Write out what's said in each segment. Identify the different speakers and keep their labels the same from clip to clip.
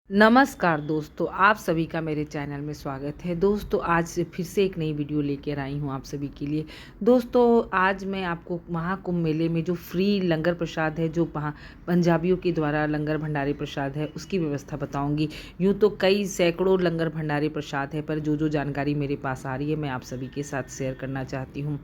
Speaker 1: नमस्कार दोस्तों, आप सभी का मेरे चैनल में स्वागत है। दोस्तों, आज से फिर से एक नई वीडियो लेकर आई हूँ आप सभी के लिए। दोस्तों, आज मैं आपको महाकुंभ मेले में जो फ्री लंगर प्रसाद है, जो पंजाबियों के द्वारा लंगर भंडारी प्रसाद है, उसकी व्यवस्था बताऊँगी। यूँ तो कई सैकड़ों लंगर भंडारी प्रसाद है, पर जो जानकारी मेरे पास आ रही है, मैं आप सभी के साथ शेयर करना चाहती हूँ।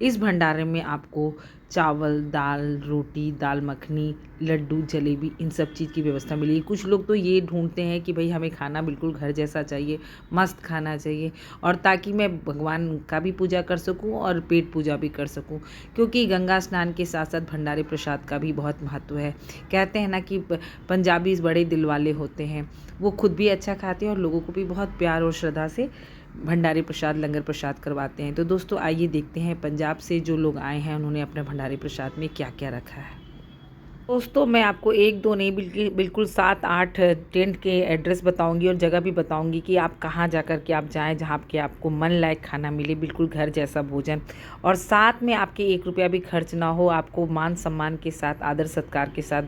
Speaker 1: इस भंडारे में आपको चावल, दाल, रोटी, दाल मखनी, लड्डू, जलेबी, इन सब चीज़ की व्यवस्था मिलेगी। कुछ लोग तो ये ढूँढते हैं कि भई हमें खाना बिल्कुल घर जैसा चाहिए, मस्त खाना चाहिए, और ताकि मैं भगवान का भी पूजा कर सकूँ और पेट पूजा भी कर सकूँ। क्योंकि गंगा स्नान के साथ-साथ भंडारे प्रसाद का भी बहुत महत्व है। कहते हैं ना कि पंजाबी बड़े दिल वाले होते हैं। वो खुद भी अच्छा खाते हैं और लोगों को भी बहुत प्यार और श्रद्धा से भंडारी प्रसाद, लंगर प्रसाद करवाते हैं। तो दोस्तों, आइए देखते हैं पंजाब से जो लोग आए हैं उन्होंने अपने भंडारी प्रसाद में क्या-क्या रखा है। दोस्तों, मैं आपको 1-2 नहीं बिल्कि बिल्कुल 7-8 टेंट के एड्रेस बताऊंगी और जगह भी बताऊंगी कि आप कहाँ जाकर के आप जाएँ, जहाँ के आपको मन लायक खाना मिले, बिल्कुल घर जैसा भोजन, और साथ में आपके 1 रुपया भी खर्च ना हो, आपको मान-सम्मान के साथ, आदर-सत्कार के साथ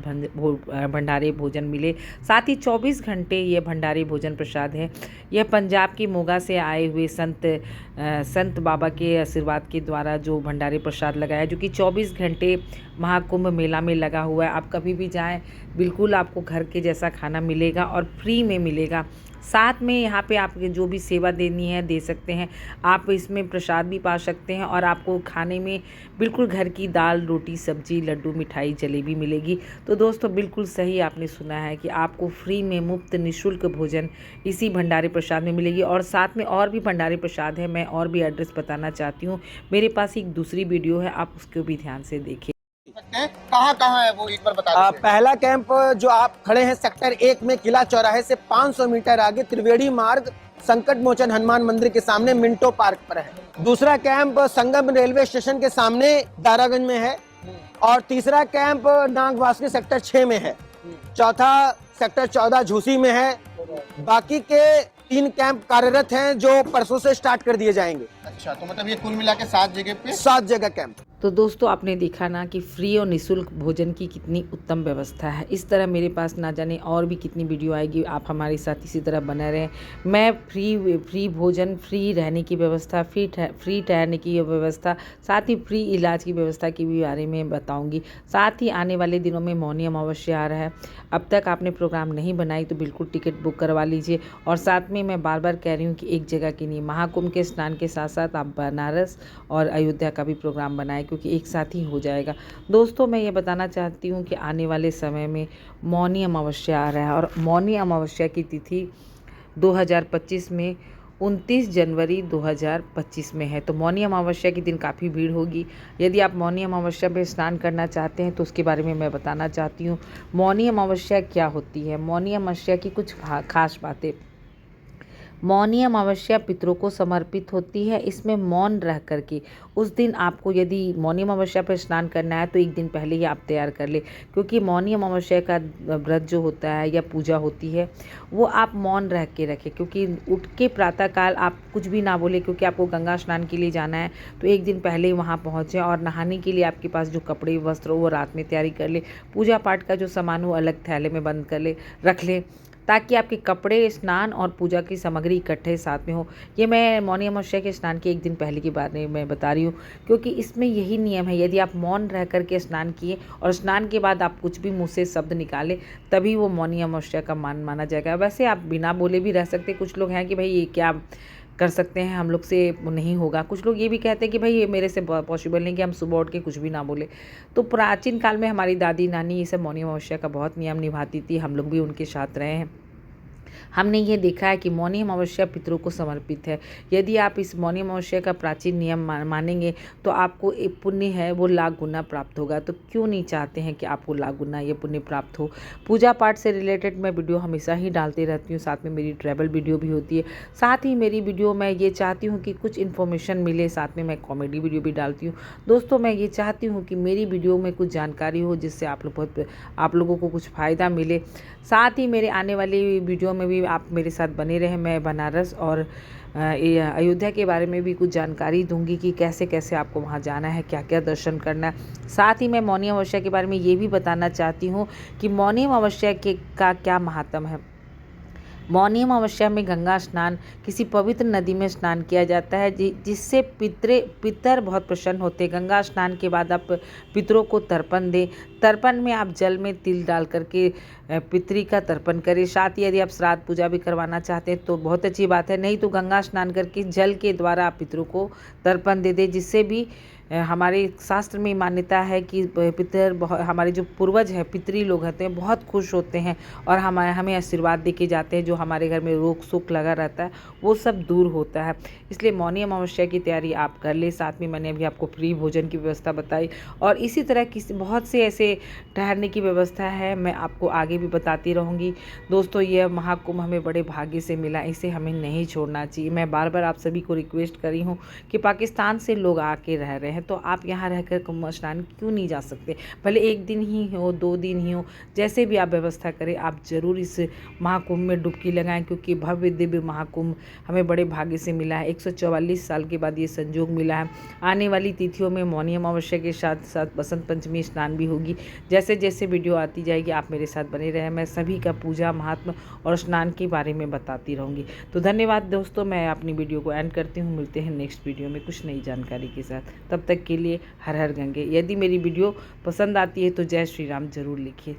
Speaker 1: भंडारे भोजन मिले। साथ ही 24 घंटे ये भंडारी भोजन प्रसाद है। यह पंजाब के मोगा से आए हुए संत बाबा के आशीर्वाद के द्वारा जो भंडारी प्रसाद लगाया, जो कि 24 घंटे महाकुंभ मेला में लगा हुआ है। आप कभी भी जाएँ, बिल्कुल आपको घर के जैसा खाना मिलेगा और फ्री में मिलेगा। साथ में यहाँ पे आप जो भी सेवा देनी है दे सकते हैं। आप इसमें प्रसाद भी पा सकते हैं और आपको खाने में बिल्कुल घर की दाल, रोटी, सब्जी, लड्डू, मिठाई, जलेबी मिलेगी। तो दोस्तों, बिल्कुल सही आपने सुना है कि आपको फ्री में मुफ्त निःशुल्क भोजन इसी भंडारी प्रसाद में मिलेगी। और साथ में और भी भंडारी प्रसाद है, मैं और भी एड्रेस बताना चाहती हूँ। मेरे पास एक दूसरी वीडियो है, आप उसको भी ध्यान से देखें।
Speaker 2: कहाँ कहाँ है वो एक बार बता दीजिए।
Speaker 3: पहला कैंप जो आप खड़े हैं सेक्टर 1 में, किला चौराहे से 500 मीटर आगे त्रिवेणी मार्ग संकट मोचन हनुमान मंदिर के सामने मिंटो पार्क पर है। दूसरा कैंप संगम रेलवे स्टेशन के सामने दारागंज में है और तीसरा कैंप नागवासनी सेक्टर 6 में है। चौथा सेक्टर 14 झूसी में है। बाकी के 3 कैंप कार्यरत हैं जो परसों से स्टार्ट कर दिए जाएंगे।
Speaker 2: अच्छा, तो मतलब ये कुल मिला के 7 जगह पे
Speaker 3: 7 जगह कैंप।
Speaker 1: तो दोस्तों, आपने देखा ना कि फ्री और निःशुल्क भोजन की कितनी उत्तम व्यवस्था है। इस तरह मेरे पास ना जाने और भी कितनी वीडियो आएगी, आप हमारे साथ इसी तरह बने रहें। मैं फ्री भोजन, फ्री रहने की व्यवस्था, फ्री ठहरने की व्यवस्था, साथ ही फ्री इलाज की व्यवस्था के भी बारे में बताऊंगी। साथ ही आने वाले दिनों में मौनी अमावस्या आ रहा है। अब तक आपने प्रोग्राम नहीं बनाई तो बिल्कुल टिकट बुक करवा लीजिए। और साथ में मैं बार बार कह रही हूँ कि एक जगह की नहीं, महाकुंभ के स्नान के साथ साथ आप बनारस और अयोध्या का भी प्रोग्राम बनाएं, क्योंकि एक साथ ही हो जाएगा। दोस्तों, मैं ये बताना चाहती हूँ कि आने वाले समय में मौनी अमावस्या आ रहा है और मौनी अमावस्या की तिथि 2025 में 29 जनवरी 2025 में है। तो मौनी अमावस्या के दिन काफ़ी भीड़ होगी। यदि आप मौनी अमावस्या में स्नान करना चाहते हैं तो उसके बारे में मैं बताना चाहती हूँ। मौनी अमावस्या क्या होती है? मौनी अमावस्या की कुछ खास बातें। मौनी अमावस्या पितरों को समर्पित होती है। इसमें मौन रह करके उस दिन आपको, यदि मौनी अमावस्या पर स्नान करना है तो एक दिन पहले ही आप तैयार कर ले, क्योंकि मौनी अमावस्या का व्रत जो होता है या पूजा होती है वो आप मौन रह के रखें। क्योंकि उठ के प्रातःकाल आप कुछ भी ना बोले, क्योंकि आपको गंगा स्नान के लिए जाना है, तो एक दिन पहले ही वहाँ पहुँचें। और नहाने के लिए आपके पास जो कपड़े वस्त्र हो वो रात में तैयारी कर ले। पूजा पाठ का जो सामान हो अलग थैले में बंद कर ले, रख ले, ताकि आपके कपड़े, स्नान और पूजा की सामग्री इकट्ठे साथ में हो। ये मैं मौनी अमावस्या के स्नान के एक दिन पहले के बारे में बता रही हूँ, क्योंकि इसमें यही नियम है। यदि आप मौन रह करके स्नान किए और स्नान के बाद आप कुछ भी मुँह से शब्द निकाले, तभी वो मौनी अमावस्या का माना जाएगा। वैसे आप बिना बोले भी रह सकते। कुछ लोग हैं कि भाई ये क्या कर सकते हैं, हम लोग से नहीं होगा। कुछ लोग ये भी कहते हैं कि भाई ये मेरे से पॉसिबल नहीं कि हम सुबह उठ के कुछ भी ना बोले। तो प्राचीन काल में हमारी दादी नानी ये सब मौनी अमावस्या का बहुत नियम निभाती थी। हम लोग भी उनके साथ रहे हैं। हमने ये देखा है कि मौनी अमावस्या पितरों को समर्पित है। यदि आप इस मौनी अमावस्या का प्राचीन नियम मानेंगे तो आपको एक पुण्य है वो लाख गुना प्राप्त होगा। तो क्यों नहीं चाहते हैं कि आपको लाख गुना ये पुण्य प्राप्त हो। पूजा पाठ से रिलेटेड मैं वीडियो हमेशा ही डालती रहती हूँ। साथ में मेरी ट्रैवल वीडियो भी होती है। साथ ही मेरी वीडियो मैं ये चाहती हूँ कि कुछ इन्फॉर्मेशन मिले, साथ में मैं कॉमेडी वीडियो भी डालती हूँ। दोस्तों, मैं ये चाहती हूँ कि मेरी वीडियो में कुछ जानकारी हो जिससे आप लोगों को कुछ फ़ायदा मिले। साथ ही मेरे आने वाली वीडियो में भी आप मेरे साथ बने रहें। मैं बनारस और अयोध्या के बारे में भी कुछ जानकारी दूंगी कि कैसे कैसे आपको वहाँ जाना है, क्या क्या दर्शन करना है। साथ ही मैं मौनी अमावस्या के बारे में ये भी बताना चाहती हूँ कि मौनी अमावस्या का क्या महात्म है। मौनी अमावस्या में गंगा स्नान, किसी पवित्र नदी में स्नान किया जाता है जिससे पितर बहुत प्रसन्न होते हैं। गंगा स्नान के बाद आप पितरों को तर्पण दें। तर्पण में आप जल में तिल डाल करके पितरी का तर्पण करें। साथ ही यदि आप श्राद्ध पूजा भी करवाना चाहते हैं तो बहुत अच्छी बात है, नहीं तो गंगा स्नान करके जल के द्वारा आप पितरों को तर्पण दे दें, जिससे भी हमारे शास्त्र में मान्यता है कि पितर हमारे जो पूर्वज हैं, पितरी लोग होते हैं, बहुत खुश होते हैं और हमें आशीर्वाद दे के जाते हैं। जो हमारे घर में रोग सुख लगा रहता है वो सब दूर होता है। इसलिए मौनी अमावस्या की तैयारी आप कर ले। साथ में मैंने अभी आपको फ्री भोजन की व्यवस्था बताई और इसी तरह की बहुत से ऐसे ठहरने की व्यवस्था है, मैं आपको आगे भी बताती रहूँगी। दोस्तों, यह महाकुंभ हमें बड़े भाग्य से मिला, इसे हमें नहीं छोड़ना चाहिए। मैं बार बार आप सभी को रिक्वेस्ट करी हूँ कि पाकिस्तान से लोग आके रह रहे हैं तो आप यहाँ रहकर कुंभ स्नान क्यों नहीं जा सकते। भले एक दिन ही हो, 2 दिन ही हो, जैसे भी आप व्यवस्था करें, आप जरूर इस महाकुंभ में डुबकी लगाएं, क्योंकि भव्य दिव्य महाकुंभ हमें बड़े भाग्य से मिला है। 144 साल के बाद ये संजोग मिला है। आने वाली तिथियों में मौनी अमावस्या के साथ साथ बसंत पंचमी स्नान भी होगी। जैसे जैसे वीडियो आती जाएगी आप मेरे साथ बने रहें, मैं सभी का पूजा महात्मा और स्नान के बारे में बताती रहूँगी। तो धन्यवाद दोस्तों, मैं अपनी वीडियो को एंड करती हूँ। मिलते हैं नेक्स्ट वीडियो में कुछ नई जानकारी के साथ। तब तक के लिए हर हर गंगे। यदि मेरी वीडियो पसंद आती है तो जय श्री राम जरूर लिखिए।